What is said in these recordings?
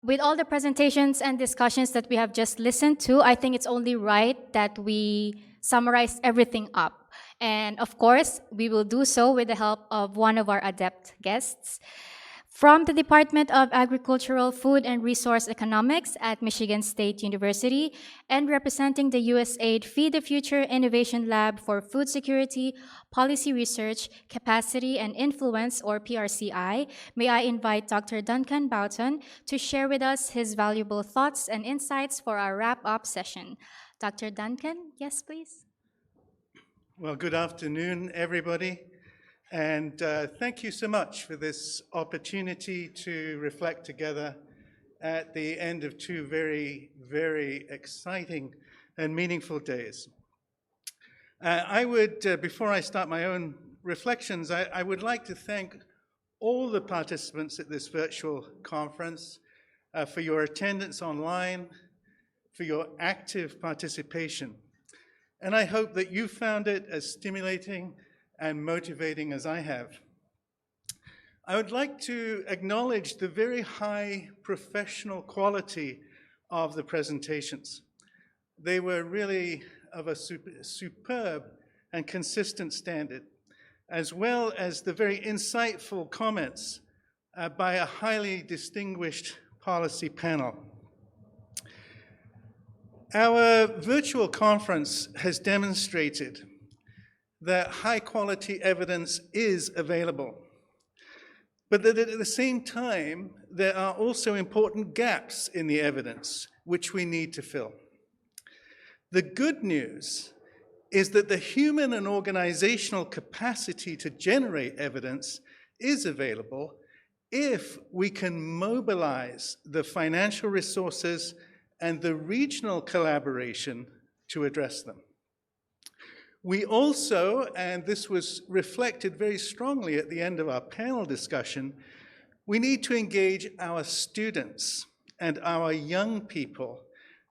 With all the presentations and discussions that we have just listened to, I think it's only right that we summarize everything up. And of course, we will do so with the help of one of our adept guests. From the Department of Agricultural, Food, and Resource Economics at Michigan State University, and representing the USAID Feed the Future Innovation Lab for Food Security, Policy Research, Capacity, and Influence, or PRCI, may I invite Dr. Duncan Bowton to share with us his valuable thoughts and insights for our wrap-up session. Dr. Duncan, yes, please. Well, good afternoon, everybody. And thank you so much for this opportunity to reflect together at the end of two very, very exciting and meaningful days. I would, before I start my own reflections, I would like to thank all the participants at this virtual conference for your attendance online, for your active participation. And I hope that you found it as stimulating and motivating as I have. I would like to acknowledge the very high professional quality of the presentations. They were really of a superb and consistent standard, as well as the very insightful comments by a highly distinguished policy panel. Our virtual conference has demonstrated that high-quality evidence is available, but that at the same time, there are also important gaps in the evidence which we need to fill. The good news is that the human and organizational capacity to generate evidence is available if we can mobilize the financial resources and the regional collaboration to address them. We also, and this was reflected very strongly at the end of our panel discussion, we need to engage our students and our young people,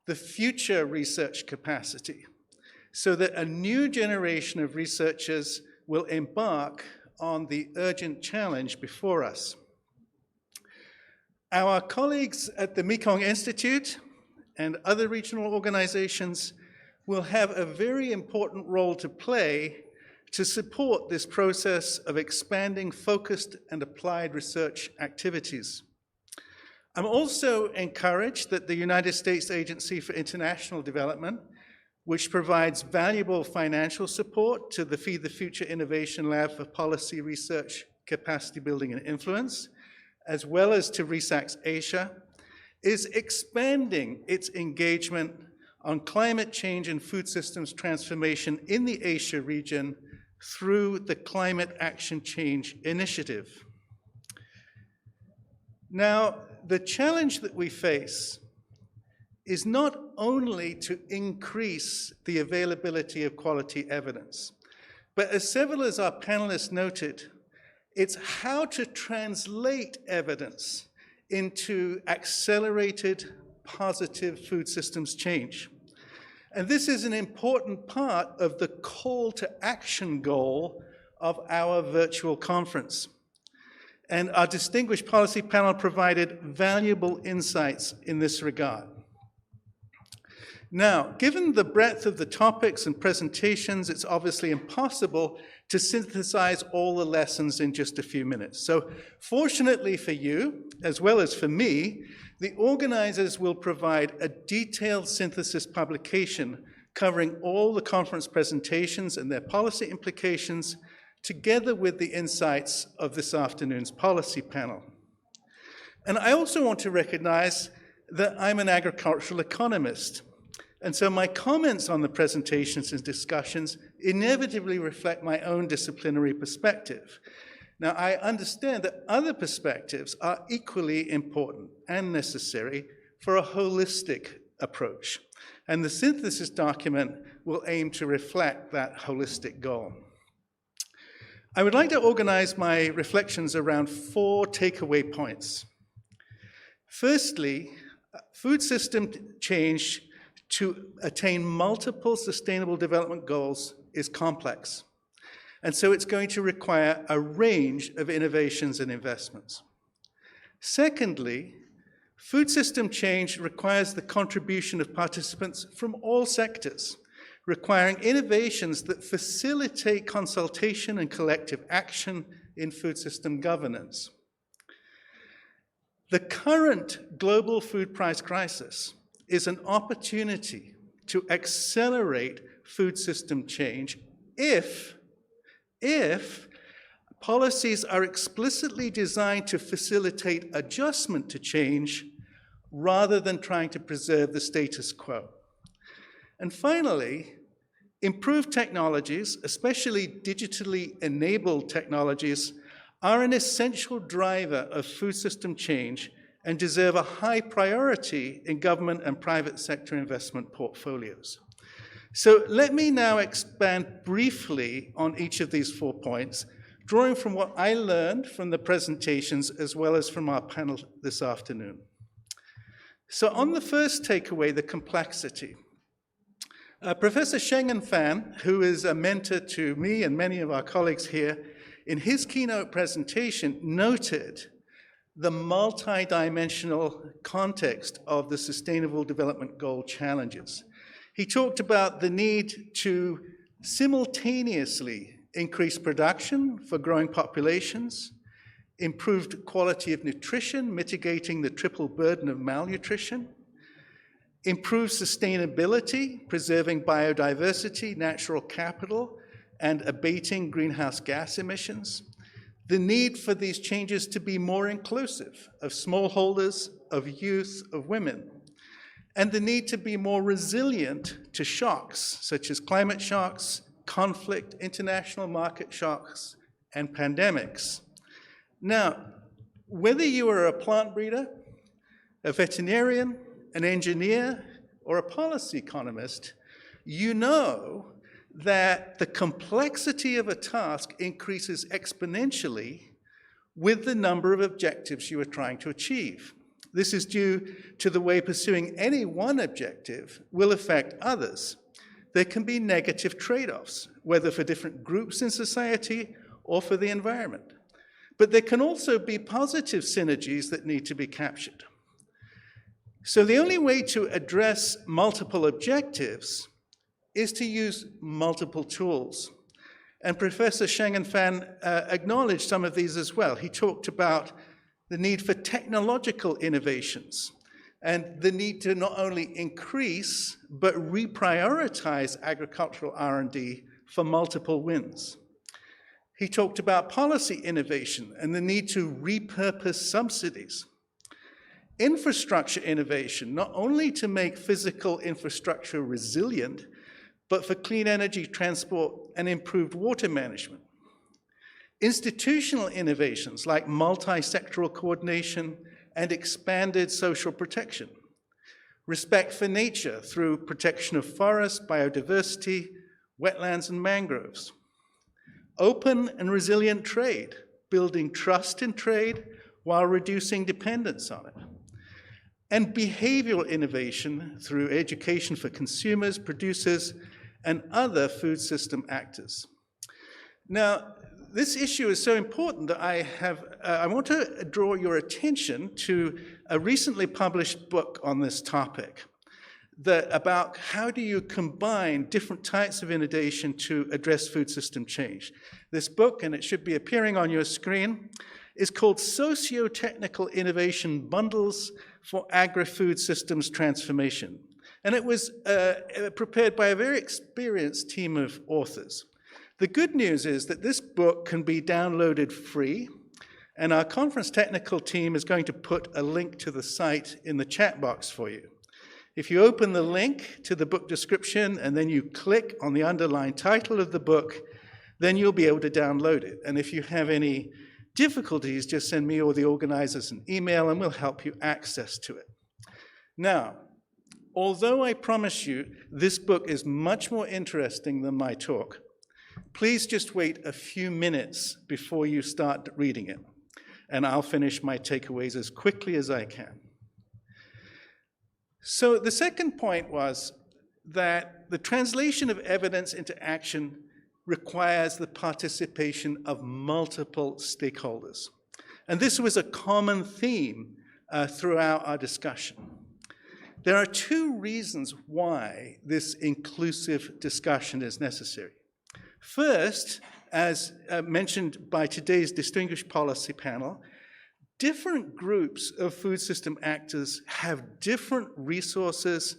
the future research capacity, so that a new generation of researchers will embark on the urgent challenge before us. Our colleagues at the Mekong Institute and other regional organizations will have a very important role to play to support this process of expanding focused and applied research activities. I'm also encouraged that the United States Agency for International Development, which provides valuable financial support to the Feed the Future Innovation Lab for Policy Research, Capacity Building and Influence, as well as to RESACS Asia, is expanding its engagement on climate change and food systems transformation in the Asia region through the Climate Action Change Initiative. Now, the challenge that we face is not only to increase the availability of quality evidence, but as several of our panelists noted, it's how to translate evidence into accelerated positive food systems change. And this is an important part of the call to action goal of our virtual conference. And our distinguished policy panel provided valuable insights in this regard. Now, given the breadth of the topics and presentations, it's obviously impossible to synthesize all the lessons in just a few minutes. So fortunately for you, as well as for me, the organizers will provide a detailed synthesis publication covering all the conference presentations and their policy implications, together with the insights of this afternoon's policy panel. And I also want to recognize that I'm an agricultural economist. And so my comments on the presentations and discussions inevitably reflect my own disciplinary perspective. Now, I understand that other perspectives are equally important and necessary for a holistic approach. And the synthesis document will aim to reflect that holistic goal. I would like to organize my reflections around 4 takeaway points. Firstly, food system change to attain multiple sustainable development goals is complex. And so it's going to require a range of innovations and investments. Secondly, Food system change requires the contribution of participants from all sectors, requiring innovations that facilitate consultation and collective action in food system governance. The current global food price crisis is an opportunity to accelerate food system change if policies are explicitly designed to facilitate adjustment to change rather than trying to preserve the status quo. And finally, improved technologies, especially digitally enabled technologies, are an essential driver of food system change and deserve a high priority in government and private sector investment portfolios. So let me now expand briefly on each of these 4 points, drawing from what I learned from the presentations as well as from our panel this afternoon. So on the first takeaway, the complexity. Professor Sheng Fan, who is a mentor to me and many of our colleagues here, in his keynote presentation noted the multi-dimensional context of the Sustainable Development Goal challenges. He talked about the need to simultaneously increase production for growing populations, improved quality of nutrition, mitigating the triple burden of malnutrition, improve sustainability, preserving biodiversity, natural capital, and abating greenhouse gas emissions, the need for these changes to be more inclusive of smallholders, of youth, of women, and the need to be more resilient to shocks, such as climate shocks, conflict, international market shocks, and pandemics. Now, whether you are a plant breeder, a veterinarian, an engineer, or a policy economist, you know that the complexity of a task increases exponentially with the number of objectives you are trying to achieve. This is due to the way pursuing any one objective will affect others. There can be negative trade-offs, whether for different groups in society or for the environment. But there can also be positive synergies that need to be captured. So the only way to address multiple objectives is to use multiple tools. And Professor Sheng Fan acknowledged some of these as well. He talked about the need for technological innovations and the need to not only increase but reprioritize agricultural R&D for multiple wins. He talked about policy innovation and the need to repurpose subsidies. Infrastructure innovation, not only to make physical infrastructure resilient, but for clean energy transport and improved water management. Institutional innovations like multi-sectoral coordination and expanded social protection. Respect for nature through protection of forests, biodiversity, wetlands, and mangroves. Open and resilient trade, building trust in trade while reducing dependence on it. And behavioral innovation through education for consumers, producers, and other food system actors. Now, this issue is so important that I want to draw your attention to a recently published book on this topic about how do you combine different types of innovation to address food system change. This book, and it should be appearing on your screen, is called Socio-Technical Innovation Bundles for Agri-Food Systems Transformation. And it was prepared by a very experienced team of authors. The good news is that this book can be downloaded free, and our conference technical team is going to put a link to the site in the chat box for you. If you open the link to the book description and then you click on the underlined title of the book, then you'll be able to download it. And if you have any difficulties, just send me or the organizers an email and we'll help you access to it. Now, although I promise you this book is much more interesting than my talk, please just wait a few minutes before you start reading it, and I'll finish my takeaways as quickly as I can. So the second point was that the translation of evidence into action requires the participation of multiple stakeholders. And this was a common theme throughout our discussion. There are two reasons why this inclusive discussion is necessary. First, as mentioned by today's distinguished policy panel, different groups of food system actors have different resources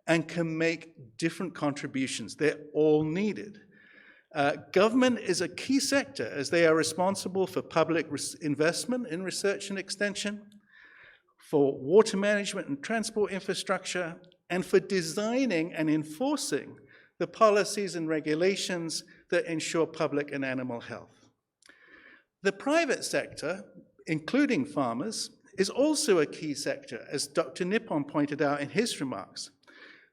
and can make different contributions. They're all needed. Government is a key sector as they are responsible for public investment in research and extension, for water management and transport infrastructure, and for designing and enforcing the policies and regulations that ensure public and animal health. The private sector, including farmers, is also a key sector, as Dr. Nippon pointed out in his remarks,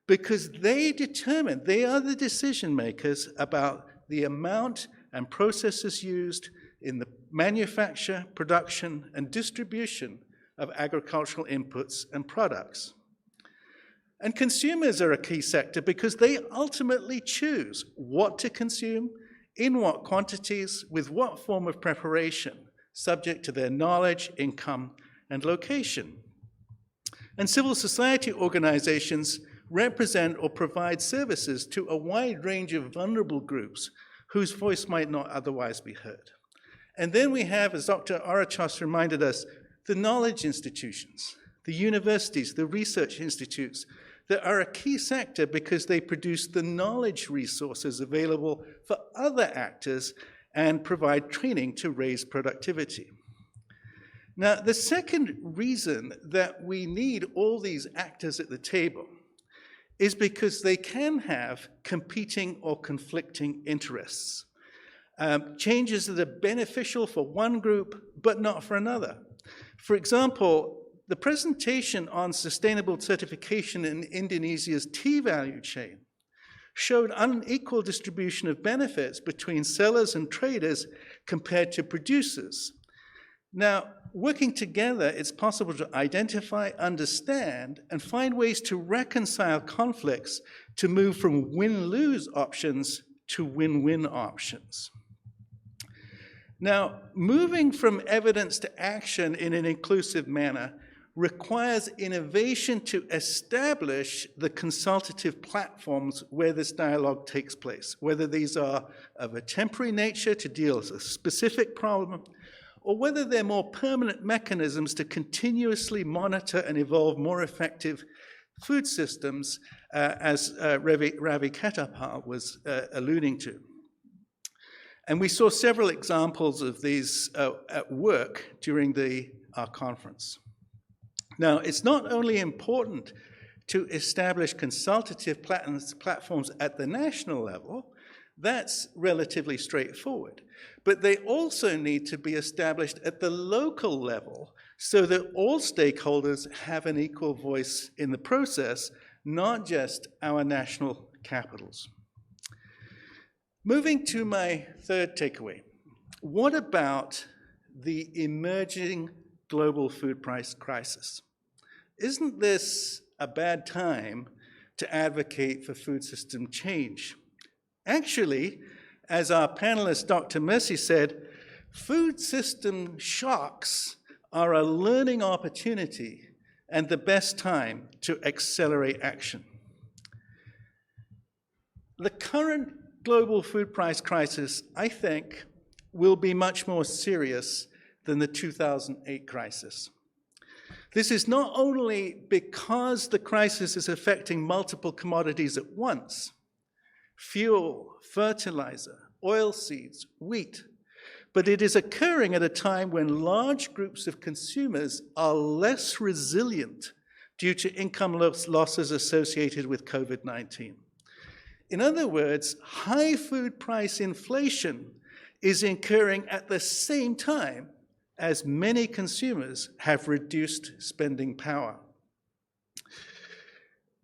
because they are the decision makers about the amount and processes used in the manufacture, production, and distribution of agricultural inputs and products. And consumers are a key sector because they ultimately choose what to consume, in what quantities, with what form of preparation, subject to their knowledge, income, and location. And civil society organizations represent or provide services to a wide range of vulnerable groups whose voice might not otherwise be heard. And then we have, as Dr. Arachos reminded us, the knowledge institutions, the universities, the research institutes that are a key sector because they produce the knowledge resources available for other actors and provide training to raise productivity. Now, the second reason that we need all these actors at the table is because they can have competing or conflicting interests. Changes that are beneficial for one group, but not for another. For example, the presentation on sustainable certification in Indonesia's tea value chain showed unequal distribution of benefits between sellers and traders compared to producers. Now, working together, it's possible to identify, understand, and find ways to reconcile conflicts to move from win-lose options to win-win options. Now, moving from evidence to action in an inclusive manner requires innovation to establish the consultative platforms where this dialogue takes place, whether these are of a temporary nature to deal with a specific problem, or whether they're more permanent mechanisms to continuously monitor and evolve more effective food systems, as Ravi Kettapal was alluding to. And we saw several examples of these at work during our conference. Now, it's not only important to establish consultative platforms at the national level, that's relatively straightforward, but they also need to be established at the local level so that all stakeholders have an equal voice in the process, not just our national capitals. Moving to my third takeaway, what about the emerging global food price crisis? Isn't this a bad time to advocate for food system change? Actually, as our panelist Dr. Mercy said, food system shocks are a learning opportunity and the best time to accelerate action. The current global food price crisis, I think, will be much more serious than the 2008 crisis. This is not only because the crisis is affecting multiple commodities at once, fuel, fertilizer, oilseeds, wheat, but it is occurring at a time when large groups of consumers are less resilient due to income losses associated with COVID-19. In other words, high food price inflation is occurring at the same time as many consumers have reduced spending power.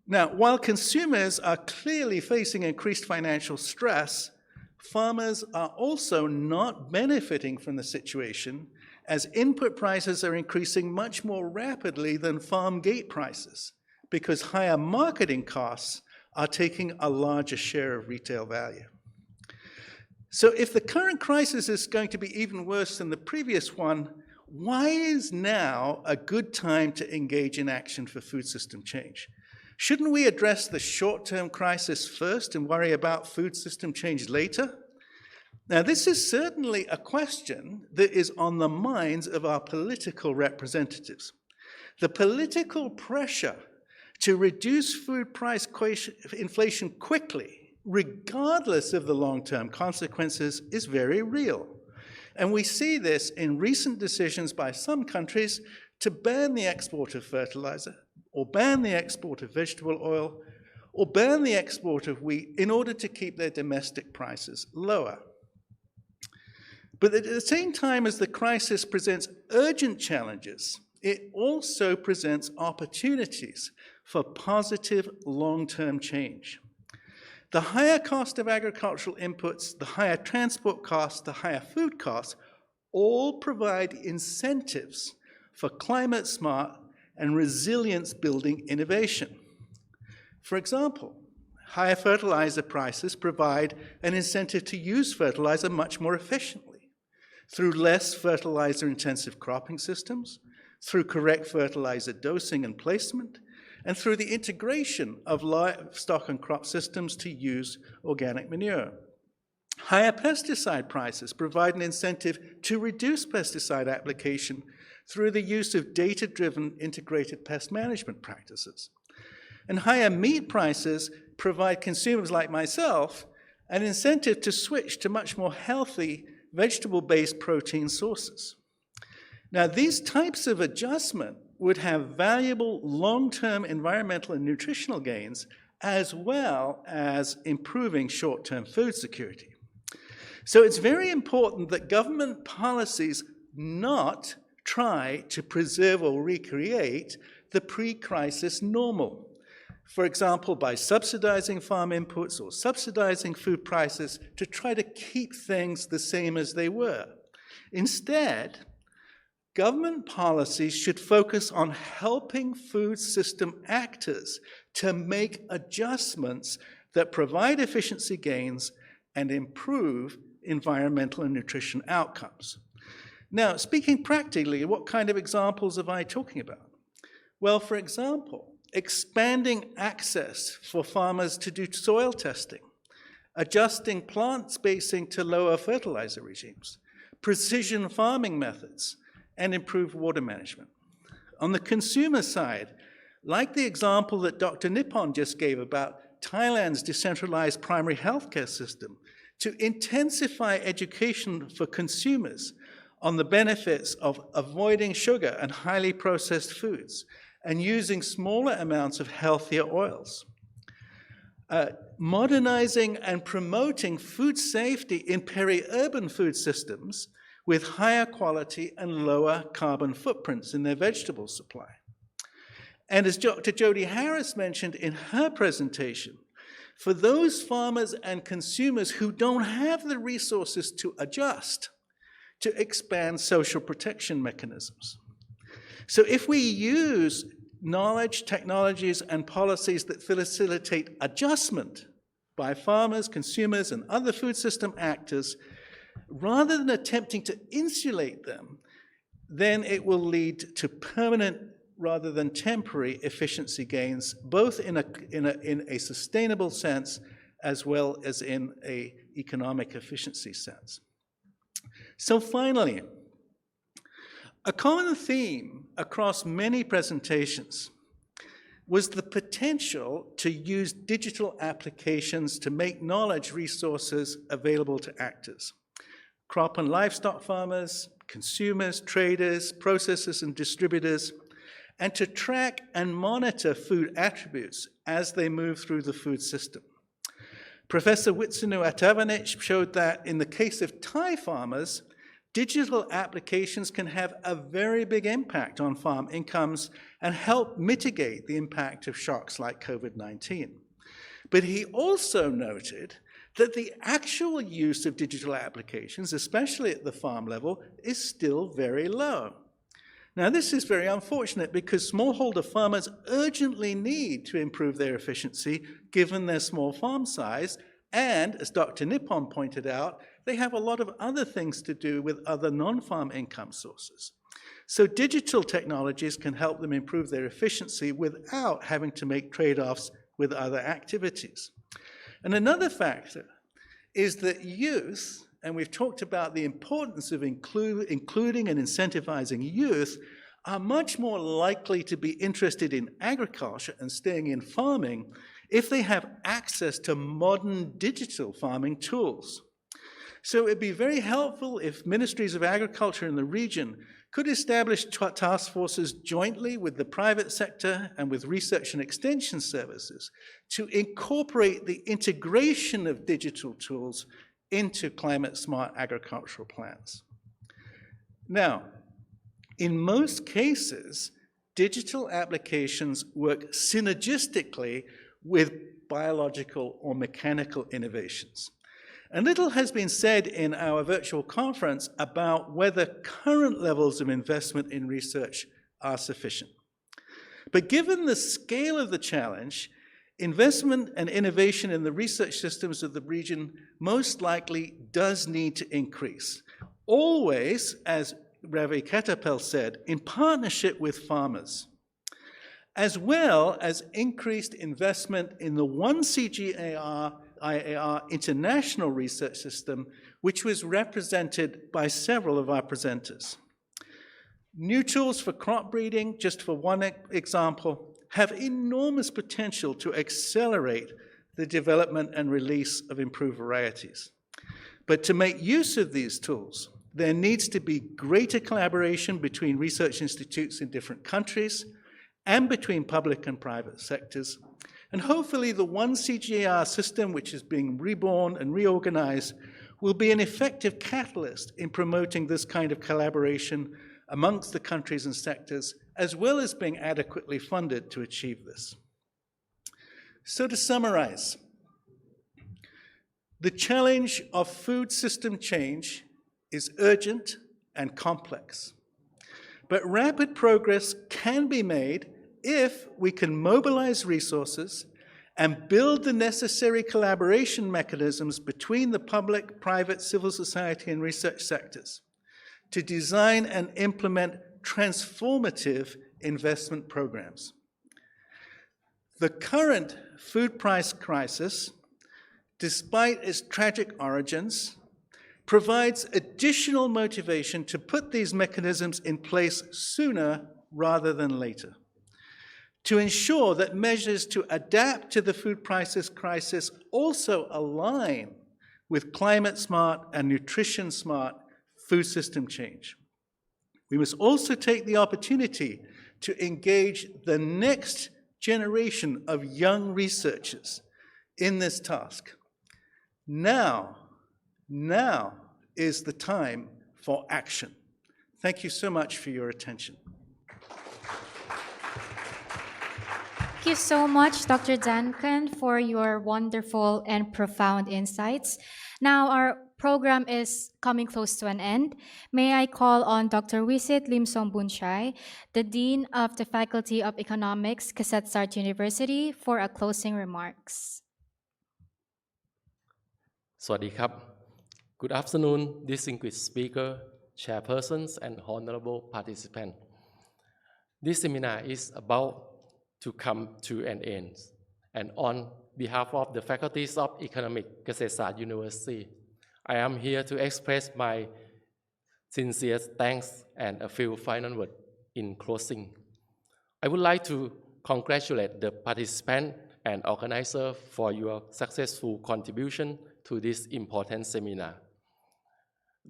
Now, while consumers are clearly facing increased financial stress, farmers are also not benefiting from the situation as input prices are increasing much more rapidly than farm gate prices because higher marketing costs are taking a larger share of retail value. So if the current crisis is going to be even worse than the previous one, why is now a good time to engage in action for food system change? Shouldn't we address the short-term crisis first and worry about food system change later? Now, this is certainly a question that is on the minds of our political representatives. The political pressure to reduce food price inflation quickly, regardless of the long-term consequences, is very real. And we see this in recent decisions by some countries to ban the export of fertilizer, or ban the export of vegetable oil, or ban the export of wheat in order to keep their domestic prices lower. But at the same time as the crisis presents urgent challenges, it also presents opportunities for positive long-term change. The higher cost of agricultural inputs, the higher transport costs, the higher food costs, all provide incentives for climate-smart and resilience-building innovation. For example, higher fertilizer prices provide an incentive to use fertilizer much more efficiently through less fertilizer-intensive cropping systems, through correct fertilizer dosing and placement, and through the integration of livestock and crop systems to use organic manure. Higher pesticide prices provide an incentive to reduce pesticide application through the use of data-driven integrated pest management practices. And higher meat prices provide consumers like myself an incentive to switch to much more healthy vegetable-based protein sources. Now, these types of adjustment would have valuable long-term environmental and nutritional gains, as well as improving short-term food security. So it's very important that government policies not try to preserve or recreate the pre-crisis normal. For example, by subsidizing farm inputs or subsidizing food prices to try to keep things the same as they were. Instead, government policies should focus on helping food system actors to make adjustments that provide efficiency gains and improve environmental and nutrition outcomes. Now, speaking practically, what kind of examples am I talking about? Well, for example, expanding access for farmers to do soil testing, adjusting plant spacing to lower fertilizer regimes, precision farming methods, and improved water management. On the consumer side, like the example that Dr. Nippon just gave about Thailand's decentralized primary healthcare system, to intensify education for consumers on the benefits of avoiding sugar and highly processed foods and using smaller amounts of healthier oils. Modernizing and promoting food safety in peri-urban food systems with higher quality and lower carbon footprints in their vegetable supply. And as Dr. Jody Harris mentioned in her presentation, for those farmers and consumers who don't have the resources to adjust, to expand social protection mechanisms. So if we use knowledge, technologies, and policies that facilitate adjustment by farmers, consumers, and other food system actors, rather than attempting to insulate them, then it will lead to permanent rather than temporary efficiency gains, both in a sustainable sense as well as in an economic efficiency sense. So finally, a common theme across many presentations was the potential to use digital applications to make knowledge resources available to actors. Crop and livestock farmers, consumers, traders, processors, and distributors, and to track and monitor food attributes as they move through the food system. Professor Witsunu Atavanich showed that in the case of Thai farmers, digital applications can have a very big impact on farm incomes and help mitigate the impact of shocks like COVID-19. But he also noted that the actual use of digital applications, especially at the farm level, is still very low. Now, this is very unfortunate because smallholder farmers urgently need to improve their efficiency given their small farm size, and as Dr. Nippon pointed out, they have a lot of other things to do with other non-farm income sources. So digital technologies can help them improve their efficiency without having to make trade-offs with other activities. And another factor is that youth, and we've talked about the importance of including and incentivizing youth, are much more likely to be interested in agriculture and staying in farming if they have access to modern digital farming tools. So it'd be very helpful if ministries of agriculture in the region could establish task forces jointly with the private sector and with research and extension services to incorporate the integration of digital tools into climate-smart agricultural plans. Now, in most cases, digital applications work synergistically with biological or mechanical innovations. And little has been said in our virtual conference about whether current levels of investment in research are sufficient. But given the scale of the challenge, investment and innovation in the research systems of the region most likely does need to increase. Always, as Ravi Ketapel said, in partnership with farmers, as well as increased investment in the one CGIAR international research system, which was represented by several of our presenters. New tools for crop breeding, just for one example, have enormous potential to accelerate the development and release of improved varieties. But to make use of these tools, there needs to be greater collaboration between research institutes in different countries and between public and private sectors. And hopefully the one CGIAR system, which is being reborn and reorganized, will be an effective catalyst in promoting this kind of collaboration amongst the countries and sectors, as well as being adequately funded to achieve this. So to summarize, the challenge of food system change is urgent and complex. But rapid progress can be made if we can mobilize resources and build the necessary collaboration mechanisms between the public, private, civil society, and research sectors to design and implement transformative investment programs. The current food price crisis, despite its tragic origins, provides additional motivation to put these mechanisms in place sooner rather than later, to ensure that measures to adapt to the food prices crisis also align with climate-smart and nutrition-smart food system change. We must also take the opportunity to engage the next generation of young researchers in this task. Now is the time for action. Thank you so much for your attention. Thank you so much, Dr. Duncan, for your wonderful and profound insights. Now our program is coming close to an end. May I call on Dr. Wisit Limsong Bunchai, the Dean of the Faculty of Economics, Kasetsart University, for a closing remarks. สวัสดีครับ Good afternoon, distinguished speaker, chairpersons, and honorable participants. This seminar is about to come to an end. And on behalf of the faculties of Economics, Kasetsart University, I am here to express my sincere thanks and a few final words in closing. I would like to congratulate the participants and organizers for your successful contribution to this important seminar.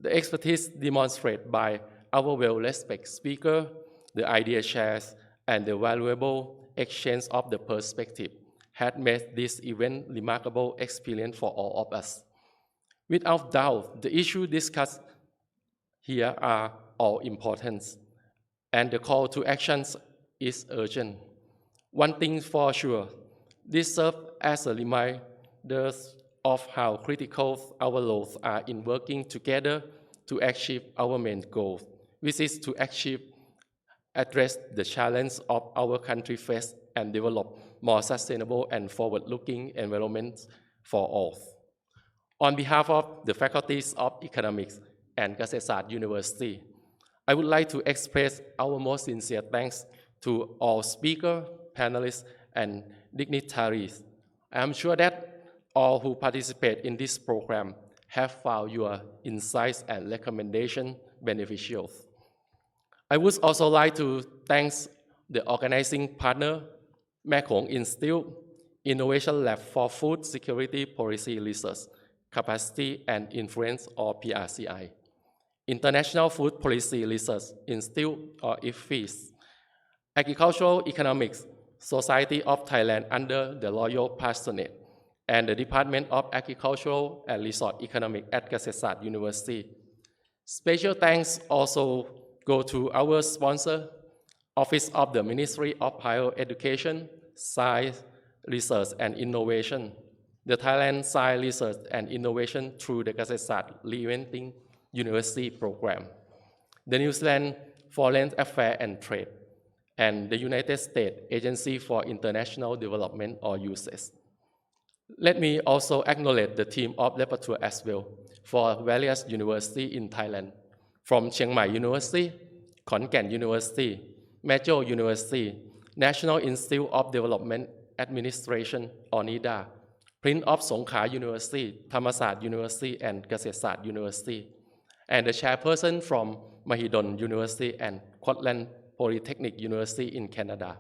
The expertise demonstrated by our well-respected speaker, the idea shares, and the valuable exchange of the perspective had made this event remarkable experience for all of us. Without doubt, the issues discussed here are all important, and the call to action is urgent. One thing for sure, this serves as a reminder of how critical our roles are in working together to achieve our main goal, which is to address the challenge of our country face and develop more sustainable and forward-looking environment for all. On behalf of the faculties of Economics and Kasetsart University, I would like to express our most sincere thanks to all speakers, panelists, and dignitaries. I am sure that all who participate in this program have found your insights and recommendations beneficial. I would also like to thank the organizing partner, Mekong Institute, Innovation Lab for Food Security Policy Research, Capacity and Influence, or PRCI, International Food Policy Research Institute, or IFFIS, Agricultural Economics Society of Thailand under the Royal Patronage, and the Department of Agricultural and Resort Economics at Kasetsart University. Special thanks also go to our sponsor, Office of the Ministry of Higher Education, Science, Research and Innovation, the Thailand Science Research and Innovation through the Kasetsart Reinventing University Program, the New Zealand Foreign Affairs and Trade, and the United States Agency for International Development, or USAID. Let me also acknowledge the team of Rapporteur as well for various universities in Thailand, from Chiang Mai University, Khon Kaen University, Maecho University, National Institute of Development Administration, or NIDA, Prince of Songkhla University, Thammasat University, and Kasetsart University, and the chairperson from Mahidol University and Queensland Polytechnic University in Canada.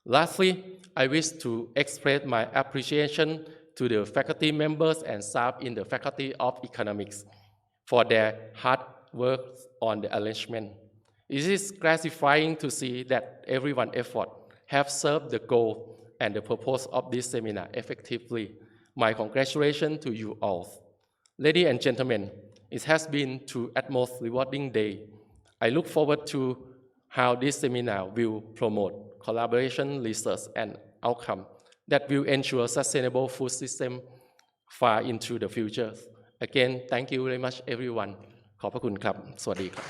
Lastly, I wish to express my appreciation to the faculty members and staff in the Faculty of Economics for their hard work on the arrangement. It is gratifying to see that everyone's effort have served the goal and the purpose of this seminar effectively. My congratulations to you all. Ladies and gentlemen, it has been two utmost rewarding day. I look forward to how this seminar will promote collaboration, research, and outcome that will ensure sustainable food system far into the future. Again, thank you very much, everyone. ขอบพระคุณครับ สวัสดีครับ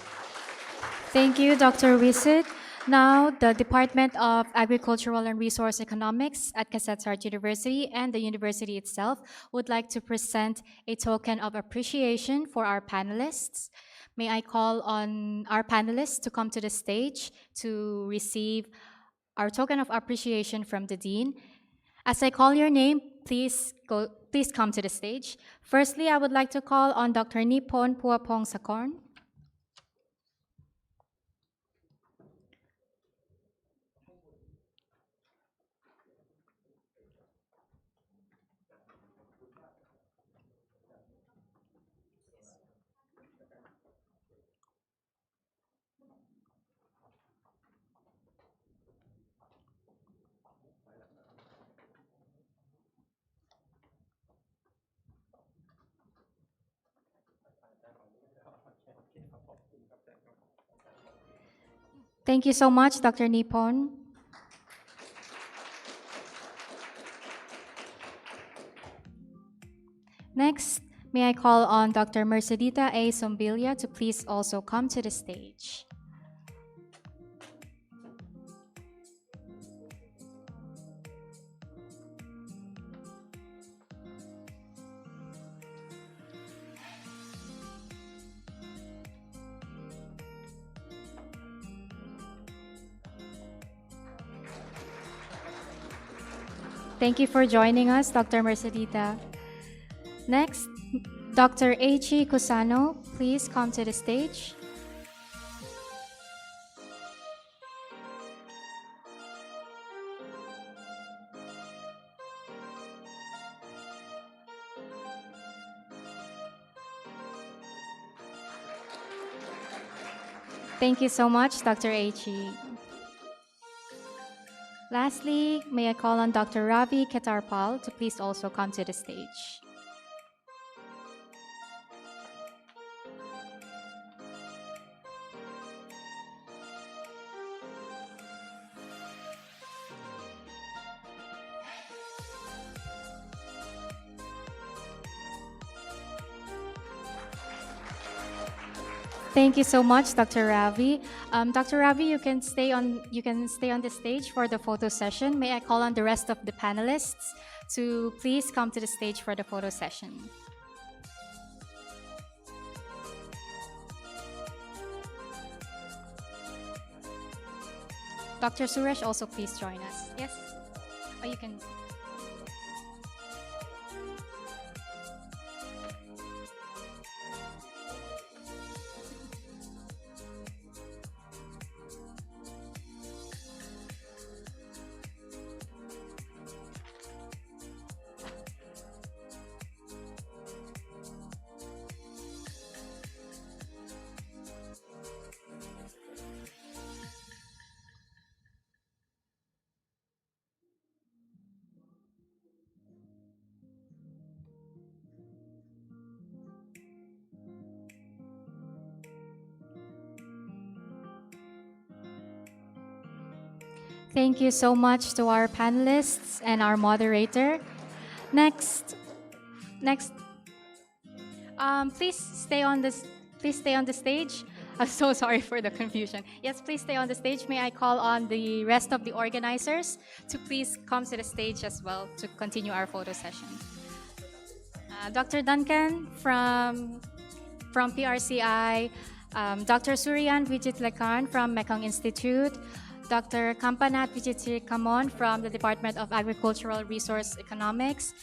Thank you, Dr. Wisit. Now, the Department of Agricultural and Resource Economics at Kasetsart University and the university itself would like to present a token of appreciation for our panelists. May I call on our panelists to come to the stage to receive our token of appreciation from the Dean. As I call your name, please come to the stage. Firstly, I would like to call on Dr. Nipon Puapong Sakorn. Thank you so much, Dr. Nipon. Next, may I call on Dr. Mercedita A. Sombilia to please also come to the stage. Thank you for joining us, Dr. Mercedita. Next, Dr. Eichi Kusano, please come to the stage. Thank you so much, Dr. Eichi. Lastly, may I call on Dr. Ravi Ketarpal to please also come to the stage. Thank you so much, Dr. Ravi. Dr. Ravi, you can stay on the stage for the photo session. May I call on the rest of the panelists to please come to the stage for the photo session. Dr. Suresh, also please join us. Yes? Oh, you can. Thank you so much to our panelists and our moderator. Next, next, please stay on this. Please stay on the stage. I'm so sorry for the confusion. Yes, please stay on the stage. May I call on the rest of the organizers to please come to the stage as well to continue our photo session. Dr. Duncan from PRCI, Dr. Suryan Vijitlakan from Mekong Institute, Dr. Kampanat Vijitkamon from the Department of Agricultural Resource Economics.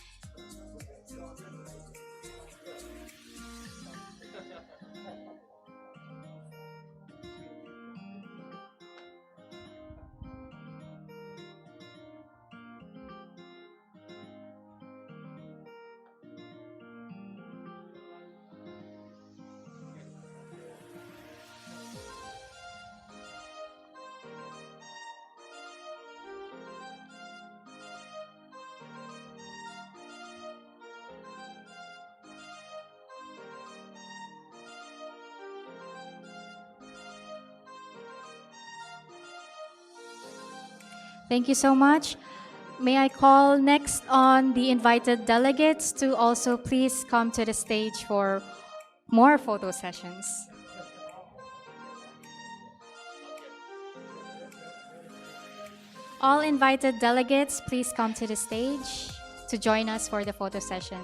Thank you so much. May I call next on the invited delegates to also please come to the stage for more photo sessions. All invited delegates, please come to the stage to join us for the photo session.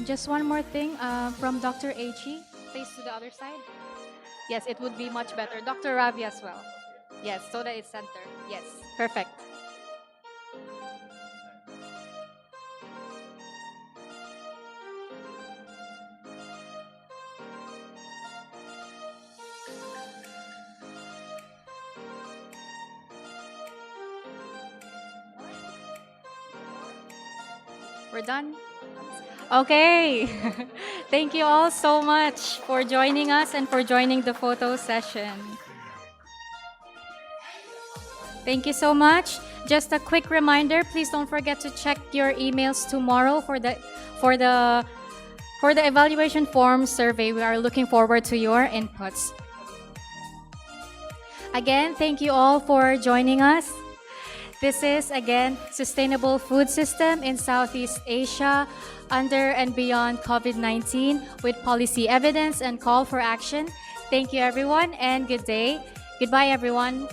Just one more thing from Dr. H.E. Face to the other side. Yes, it would be much better. Dr. Ravi as well. Yes, so that it's center. Yes, perfect. We're done? Okay. Thank you all so much for joining us and for joining the photo session. Thank you so much. Just a quick reminder, please don't forget to check your emails tomorrow for the evaluation form survey. We are looking forward to your inputs. Again, thank you all for joining us. This is, again, Sustainable Food System in Southeast Asia under and beyond COVID-19 with policy evidence and call for action. Thank you, everyone, and good day. Goodbye, everyone.